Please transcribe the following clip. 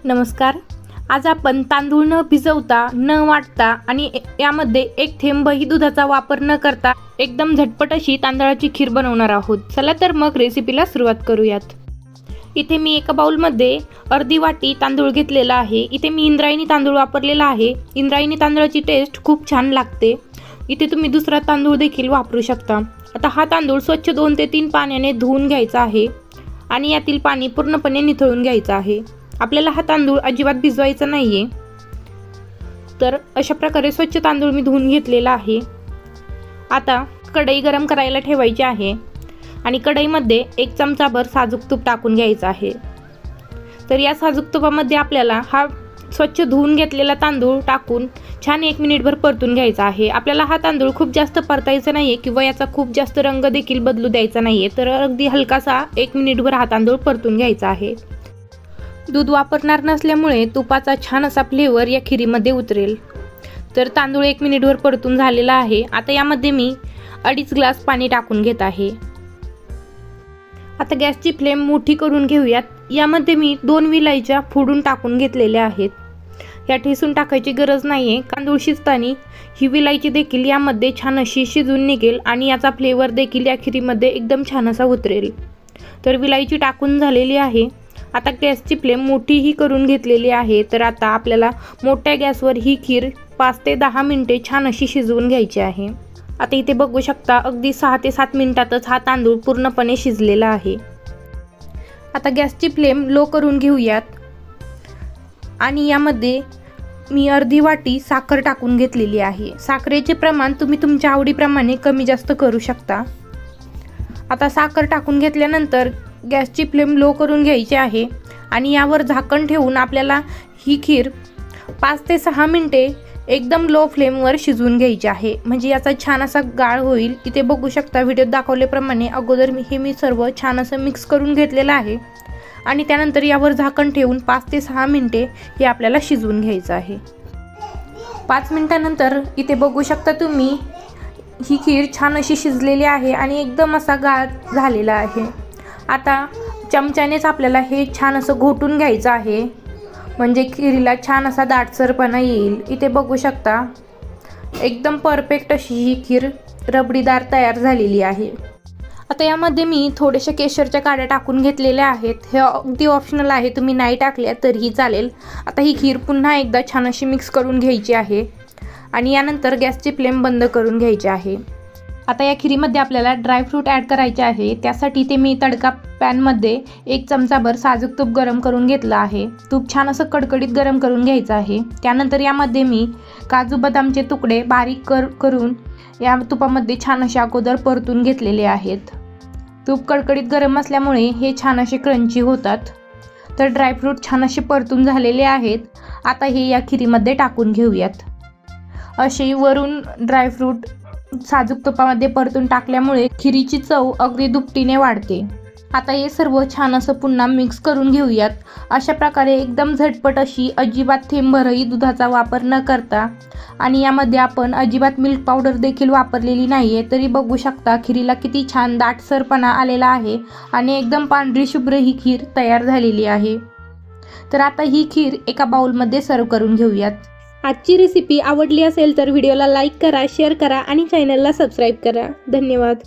नमस्कार। आज आपण तांदूळ न भिजवता न वाटता आणि यामध्ये एक थेंबही दुधाचा वापर न करता एकदम झटपट अशी तांदळाची खीर बनवणार आहोत। चला तर मग रेसिपीला सुरुवात करूयात। इथे मी एका बाउलमध्ये अर्धी वाटी तांदूळ घेतलेला आहे। इथे मी इंद्रायणी तांदूळ वापरलेला आहे। इंद्रायणी तांदळाची टेस्ट खूप छान लागते। इथे तुम्ही दुसरा तांदूळ देखील वापरू शकता। आता हा तांदूळ स्वच्छ 2 ते 3 पाण्याने धुवून घ्यायचा आहे आणि यातील पाणी पूर्णपणे निथळून घ्यायचं आहे। आपल्याला हा तांदूळ अजिबात भिजवायचा नाहीये। तर अशा प्रकारे स्वच्छ तांदूळ मी धुवून घेतलेला आहे। आता कढई गरम करायला ठेवायची आहे आणि कढईमध्ये 1 चमचाभर साजूक तूप टाकून घ्यायचं आहे। तर या साजूक तुपामध्ये आपल्याला हा स्वच्छ धुवून घेतलेला तांदूळ टाकून छान 1 मिनिटभर परतून घ्यायचा आहे। आपल्याला हा तांदूळ खूप जास्त परतायचा नाहीये किंवा याचा खूप जास्त रंग देखील बदलू द्यायचा नाहीये। तर अगदी हलकासा 1 मिनिटभर हा तांदूळ परतून घ्यायचा आहे। दूध वापरणार नसल्यामुळे तुपाचा छान असा फ्लेवर या खिरीमध्ये उतरेल। तर तांदूळ 1 मिनिटभर परतून झालेला आहे। आता यामध्ये मी 2.5 ग्लास पाणी टाकून घेत आहे। आता गॅसची फ्लेम मोठी करून घेऊयात। यामध्ये मी 2 विलायच्या फोडून टाकून घेतलेल्या आहेत। या ठेसून टाकायची गरज नाहीये। तांदूळ शिजताना ही विलायची देखील यामध्ये छान अशी शिजून निघेल आणि याचा फ्लेवर देखील या खिरीमध्ये एकदम छान असा उतरेल। तर विलायची टाकून झालेली आहे। आता गॅसची फ्लेम मोठीही करून घेतलेली आहे। तर आता आपल्याला मोठ्या गॅसवर ही खीर 5 ते 10 मिनिटे छान अशी शिजवून घ्यायची आहे। आता इथे बघू शकता अगदी 6 ते 7 मिनिटातच हा तांदूळ पूर्णपणे शिजलेला आहे। आता गॅसची फ्लेम लो करून घेऊयात आणि यामध्ये मी अर्धी वाटी साखर टाकून घेतलेली आहे। साखरेचे प्रमाण तुम्ही तुमच्या आवडीप्रमाणे कमी जास्त करू शकता। आता साखर टाकून घेतल्यानंतर गॅसची फ्लेम लो करून घ्यायची आहे आणि यावर झाकण ठेवून आपल्याला ही खीर 5 ते 6 मिनिटे एकदम लो फ्लेमवर शिजवून घ्यायची आहे। म्हणजे याचा छान असा गाळ होईल। इथे बघू शकता व्हिडिओत दाखवल्याप्रमाणे अगोदर मी सर्व छान असं मिक्स करून घेतलेलं आहे आणि त्यानंतर यावर झाकण ठेवून 5 ते 6 मिनिटे हे आपल्याला शिजवून घ्यायचं आहे। 5 मिनिटानंतर इथे बघू शकता तुम्ही ही खीर छान अशी शिजलेली आहे आणि एकदम असा गाळ झालेला आहे। आता चमच्यानेच आपल्याला हे छान असं घोटून घ्यायचं आहे म्हणजे खिरीला छान असा दाटसरपणा येईल। इथे बघू शकता एकदम परफेक्ट अशी ही खीर रबडीदार तयार झालेली आहे। आता यामध्ये मी थोडेसे केशरच्या काड्या टाकून घेतलेल्या आहेत। हे अगदी ऑप्शनल आहे, तुम्ही नाही टाकल्या तरीही चालेल। आता ही खीर पुन्हा एकदा छान अशी मिक्स करून घ्यायची आहे आणि यानंतर गॅसची फ्लेम बंद करून घ्यायची आहे। आता या खिरीमध्ये आपल्याला ड्रायफ्रूट ॲड करायचे आहे। त्यासाठी ते मी तडका पॅनमध्ये 1 चमचाभर साजूक तूप गरम करून घेतलं आहे। तूप छान असं कडकडीत गरम करून घ्यायचं आहे। त्यानंतर यामध्ये मी काजू बदामचे तुकडे बारीक करून या तुपामध्ये छान असे अगोदर परतून घेतलेले आहेत। तूप कडकडीत गरम असल्यामुळे हे छान असे क्रंची होतात। तर ड्रायफ्रूट छान असे परतून झालेले आहेत। आता हे या खिरीमध्ये टाकून घेऊयात। असे वरून ड्रायफ्रूट साजूक तुपामध्ये परतून टाकल्यामुळे खिरीची चव अगदी दुपटीने वाढते। आता हे सर्व छान असं पुन्हा मिक्स करून घेऊयात। अशा प्रकारे एकदम झटपट अशी अजिबात थेंबभरही दुधाचा वापर न करता आणि यामध्ये आपण अजिबात मिल्क पावडर देखील वापरलेली नाहीये तरी बघू शकता खिरीला किती छान दाटसरपणा आलेला आहे आणि एकदम पांढरी शुभ्र ही खीर तयार झालेली आहे। तर आता ही खीर एका बाउलमध्ये सर्व करून घेऊयात। आजची रेसिपी आवडली असेल तर व्हिडिओला लाईक करा, शेअर करा आणि चॅनलला सबस्क्राईब करा। धन्यवाद।